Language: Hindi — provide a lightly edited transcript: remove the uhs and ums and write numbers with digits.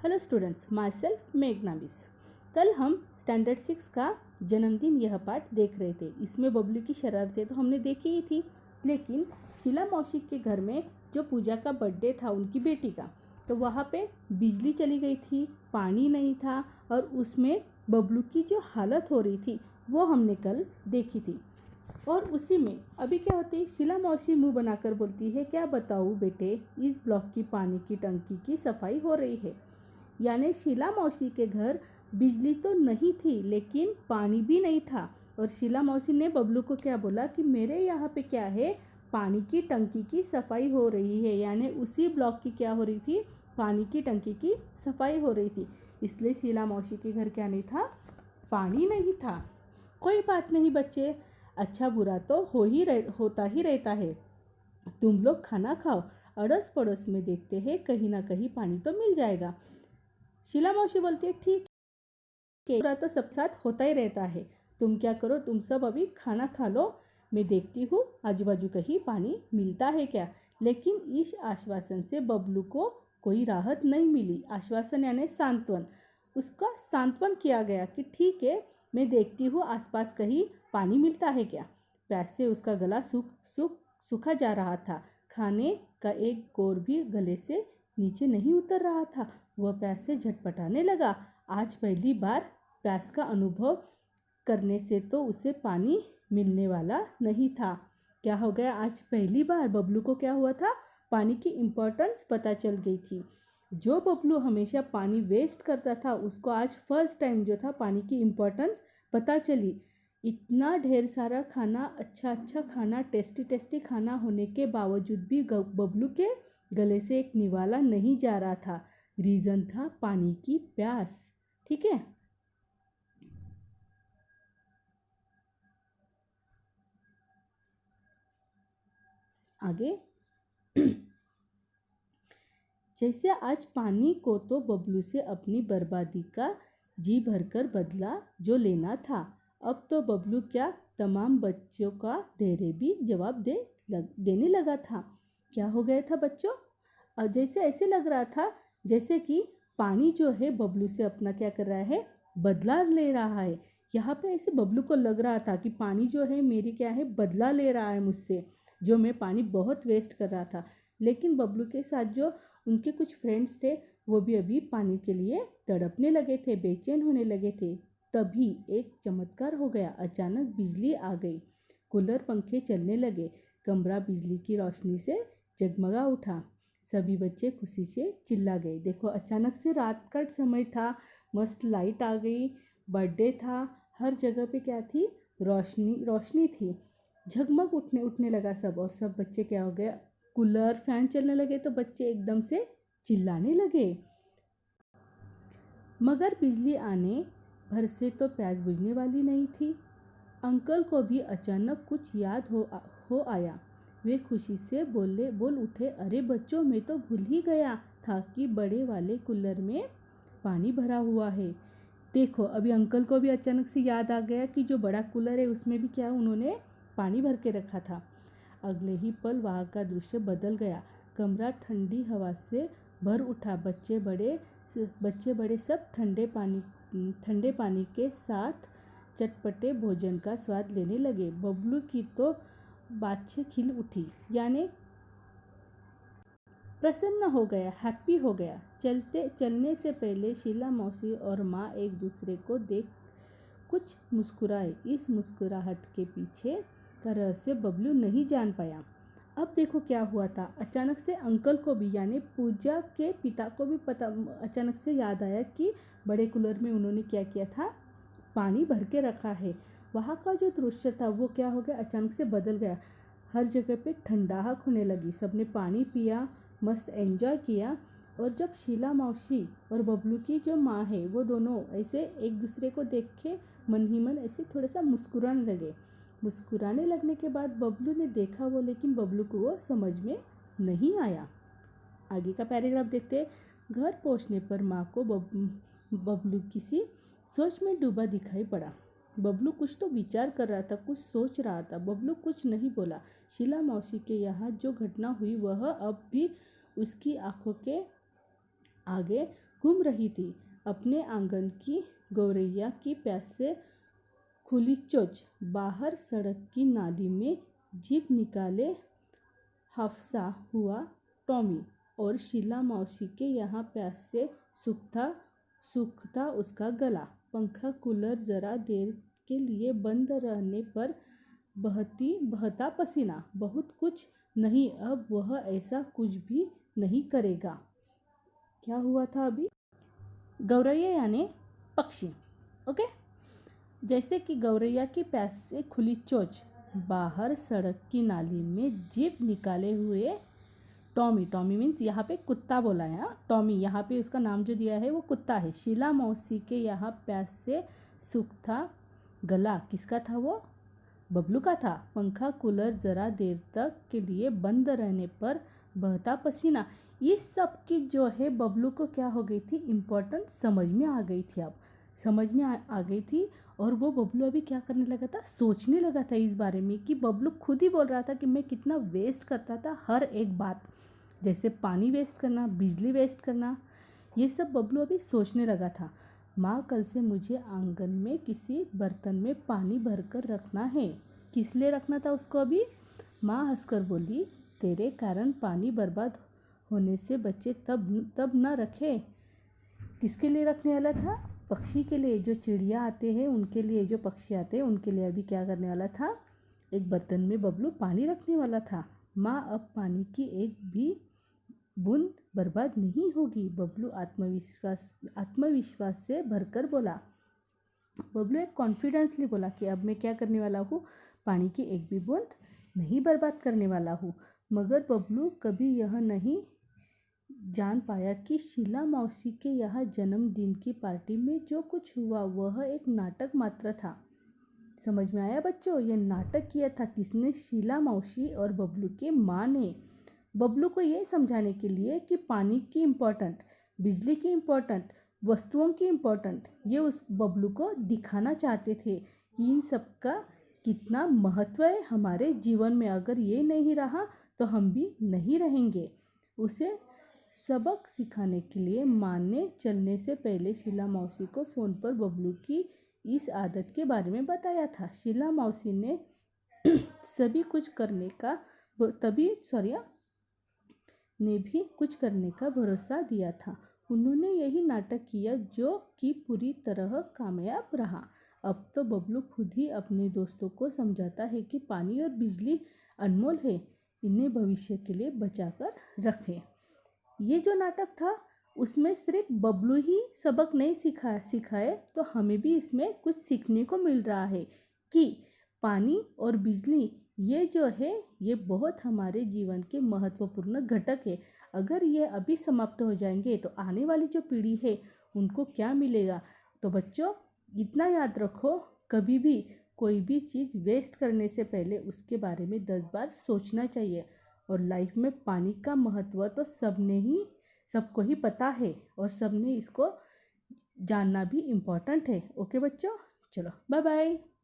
हेलो स्टूडेंट्स, माई सेल्फ मेघना मिस। कल हम स्टैंडर्ड 6 का जन्मदिन यह पाठ देख रहे थे। इसमें बबलू की शरारतें तो हमने देखी ही थी, लेकिन शीला मौसी के घर में जो पूजा का बर्थडे था उनकी बेटी का, तो वहाँ पे बिजली चली गई थी, पानी नहीं था और उसमें बबलू की जो हालत हो रही थी वो हमने कल देखी थी। और उसी में अभी क्या होती है, शीला मौसी मुंह बनाकर बोलती है, क्या बताऊँ बेटे, इस ब्लॉक की पानी की टंकी की सफाई हो रही है। यानी शीला मौसी के घर बिजली तो नहीं थी लेकिन पानी भी नहीं था। और शीला मौसी ने बबलू को क्या बोला कि मेरे यहाँ पे क्या है, पानी की टंकी की सफाई हो रही है। यानी उसी ब्लॉक की क्या हो रही थी, पानी की टंकी की सफाई हो रही थी। इसलिए शीला मौसी के घर क्या नहीं था, पानी नहीं था। कोई बात नहीं बच्चे, अच्छा बुरा तो होता ही रहता है। तुम लोग खाना खाओ, अड़ोस पड़ोस में देखते हैं कहीं ना कहीं पानी तो मिल जाएगा। शीला मौसी बोलती है, ठीक है, बुरा तो सब साथ होता ही रहता है। तुम क्या करो, तुम सब अभी खाना खा लो, मैं देखती हूँ आजू बाजू कहीं पानी मिलता है क्या। लेकिन इस आश्वासन से बबलू को कोई राहत नहीं मिली। आश्वासन यानी सांत्वन। उसका सांत्वन किया गया कि ठीक है, मैं देखती हूँ आसपास कहीं पानी मिलता है क्या। प्यास से उसका गला सूखा जा रहा था। खाने का एक गोर भी गले से नीचे नहीं उतर रहा था। वह प्यास से झटपटाने लगा। आज पहली बार प्यास का अनुभव करने से तो उसे पानी मिलने वाला नहीं था। क्या हो गया, आज पहली बार बबलू को क्या हुआ था, पानी की इम्पोर्टेंस पता चल गई थी। जो बबलू हमेशा पानी वेस्ट करता था उसको आज फर्स्ट टाइम जो था पानी की इम्पोर्टेंस पता चली। इतना ढेर सारा खाना, अच्छा खाना, टेस्टी खाना होने के बावजूद भी बबलू के गले से एक निवाला नहीं जा रहा था। रीज़न था पानी की प्यास। ठीक है, आगे। जैसे आज पानी को तो बबलू से अपनी बर्बादी का जी भरकर बदला जो लेना था। अब तो बबलू क्या तमाम बच्चों का धैर्य भी जवाब देने लगा था। क्या हो गया था बच्चों, जैसे ऐसे लग रहा था जैसे कि पानी जो है बबलू से अपना क्या कर रहा है, बदला ले रहा है। यहाँ पे ऐसे बबलू को लग रहा था कि पानी जो है मेरी क्या है, बदला ले रहा है मुझसे, जो मैं पानी बहुत वेस्ट कर रहा था। लेकिन बबलू के साथ जो उनके कुछ फ्रेंड्स थे वो भी अभी पानी के लिए तड़पने लगे थे, बेचैन होने लगे थे। तभी एक चमत्कार हो गया। अचानक बिजली आ गई, कूलर पंखे चलने लगे, कमरा बिजली की रोशनी से जगमगा उठा। सभी बच्चे खुशी से चिल्ला गए। देखो, अचानक से रात का समय था, मस्त लाइट आ गई, बर्थडे था, हर जगह पे क्या थी, रोशनी थी। झगमग उठने लगा सब, और सब बच्चे क्या हो गए, कूलर फैन चलने लगे तो बच्चे एकदम से चिल्लाने लगे। मगर बिजली आने भर से तो प्यास बुझने वाली नहीं थी। अंकल को भी अचानक कुछ याद हो आया। वे खुशी से बोल उठे, अरे बच्चों, मैं तो भूल ही गया था कि बड़े वाले कूलर में पानी भरा हुआ है। देखो, अभी अंकल को भी अचानक से याद आ गया कि जो बड़ा कूलर है उसमें भी क्या उन्होंने पानी भर के रखा था। अगले ही पल वहाँ का दृश्य बदल गया। कमरा ठंडी हवा से भर उठा। बच्चे बड़े सब ठंडे पानी के साथ चटपटे भोजन का स्वाद लेने लगे। बबलू की तो बातें खिल उठी, यानी प्रसन्न हो गया, हैप्पी हो गया। चलने से पहले शीला मौसी और माँ एक दूसरे को देख कुछ मुस्कुराए। इस मुस्कुराहट के पीछे का रहस्य बबलू नहीं जान पाया। अब देखो क्या हुआ था, अचानक से अंकल को भी यानी पूजा के पिता को भी पता, अचानक से याद आया कि बड़े कूलर में उन्होंने क्या किया था, पानी भर के रखा है। वहाँ का जो दृश्य था वो क्या हो गया, अचानक से बदल गया। हर जगह पे ठंडाहट होने लगी, सबने पानी पिया, मस्त एंजॉय किया। और जब शीला मौसी और बबलू की जो माँ है वो दोनों ऐसे एक दूसरे को देख के मन ही मन ऐसे थोड़ा सा मुस्कुराने लगे। मुस्कुराने लगने के बाद बबलू ने देखा वो, लेकिन बबलू को वो समझ में नहीं आया। आगे का पैराग्राफ देखते। घर पहुंचने पर माँ को बबलू किसी सोच में डूबा दिखाई पड़ा। बबलू कुछ तो विचार कर रहा था, कुछ सोच रहा था। बबलू कुछ नहीं बोला। शीला मौसी के यहाँ जो घटना हुई वह अब भी उसकी आंखों के आगे घूम रही थी। अपने आंगन की गौरैया की प्यास से खुली चोंच बाहर सड़क की नाली में जीभ निकाले हाफसा हुआ टॉमी और शीला मौसी के यहाँ प्यास से सूखता उसका गला। पंखा कूलर जरा देर के लिए बंद रहने पर बहता पसीना। बहुत कुछ नहीं, अब वह ऐसा कुछ भी नहीं करेगा। क्या हुआ था अभी? गौरैया यानी पक्षी। ओके, जैसे कि गौरैया की प्यास से खुली चोंच बाहर सड़क की नाली में जीभ निकाले हुए टॉमी मीन्स यहाँ पे कुत्ता बोला है। टॉमी यहाँ पे उसका नाम जो दिया है वो कुत्ता है। शीला मौसी के यहाँ प्यास से सूखता गला किसका था? वो बबलू का था। पंखा कूलर जरा देर तक के लिए बंद रहने पर बहता पसीना। इस सब की जो है बबलू को क्या हो गई थी, इम्पोर्टेंट समझ में आ गई थी। अब समझ में आ गई थी और वो बबलू अभी क्या करने लगा था, सोचने लगा था इस बारे में कि बबलू खुद ही बोल रहा था कि मैं कितना वेस्ट करता था हर एक बात, जैसे पानी वेस्ट करना, बिजली वेस्ट करना, ये सब बबलू अभी सोचने लगा था। माँ, कल से मुझे आंगन में किसी बर्तन में पानी भरकर रखना है। किस लिए रखना था उसको अभी? माँ हंसकर बोली, तेरे कारण पानी बर्बाद होने से बच्चे तब न रखे। किसके लिए रखने वाला था? पक्षी के लिए। जो चिड़िया आते हैं उनके लिए, जो पक्षी आते हैं उनके लिए अभी क्या करने वाला था, एक बर्तन में बबलू पानी रखने वाला था। माँ, अब पानी की एक भी बूंद बर्बाद नहीं होगी, बबलू आत्मविश्वास से भरकर बोला। बबलू एक कॉन्फिडेंसली बोला कि अब मैं क्या करने वाला हूँ, पानी की एक भी बूंद नहीं बर्बाद करने वाला हूँ। मगर बबलू कभी यह नहीं जान पाया कि शीला मौसी के यहाँ जन्मदिन की पार्टी में जो कुछ हुआ वह एक नाटक मात्र था। समझ में आया बच्चों? यह नाटक किया था किसने? शीला मौसी और बबलू के माँ ने। बबलू को ये समझाने के लिए कि पानी की इम्पोर्टेंट, बिजली की इम्पोर्टेंट, वस्तुओं की इम्पोर्टेंट, ये उस बबलू को दिखाना चाहते थे कि इन सब का कितना महत्व है हमारे जीवन में। अगर ये नहीं रहा तो हम भी नहीं रहेंगे। उसे सबक सिखाने के लिए माँ ने चलने से पहले शीला मौसी को फ़ोन पर बबलू की इस आदत के बारे में बताया था। शीला मौसी ने भी कुछ करने का भरोसा दिया था। उन्होंने यही नाटक किया जो कि पूरी तरह कामयाब रहा। अब तो बबलू खुद ही अपने दोस्तों को समझाता है कि पानी और बिजली अनमोल है, इन्हें भविष्य के लिए बचाकर रखें। ये जो नाटक था उसमें सिर्फ बबलू ही सबक नहीं सिखाए तो हमें भी इसमें कुछ सीखने को मिल रहा है कि पानी और बिजली ये जो है ये बहुत हमारे जीवन के महत्वपूर्ण घटक है। अगर ये अभी समाप्त हो जाएंगे तो आने वाली जो पीढ़ी है उनको क्या मिलेगा? तो बच्चों इतना याद रखो, कभी भी कोई भी चीज़ वेस्ट करने से पहले उसके बारे में 10 बार सोचना चाहिए। और लाइफ में पानी का महत्व तो सबको ही पता है और सबने इसको जानना भी इम्पोर्टेंट है। ओके बच्चों, चलो बाय बाय।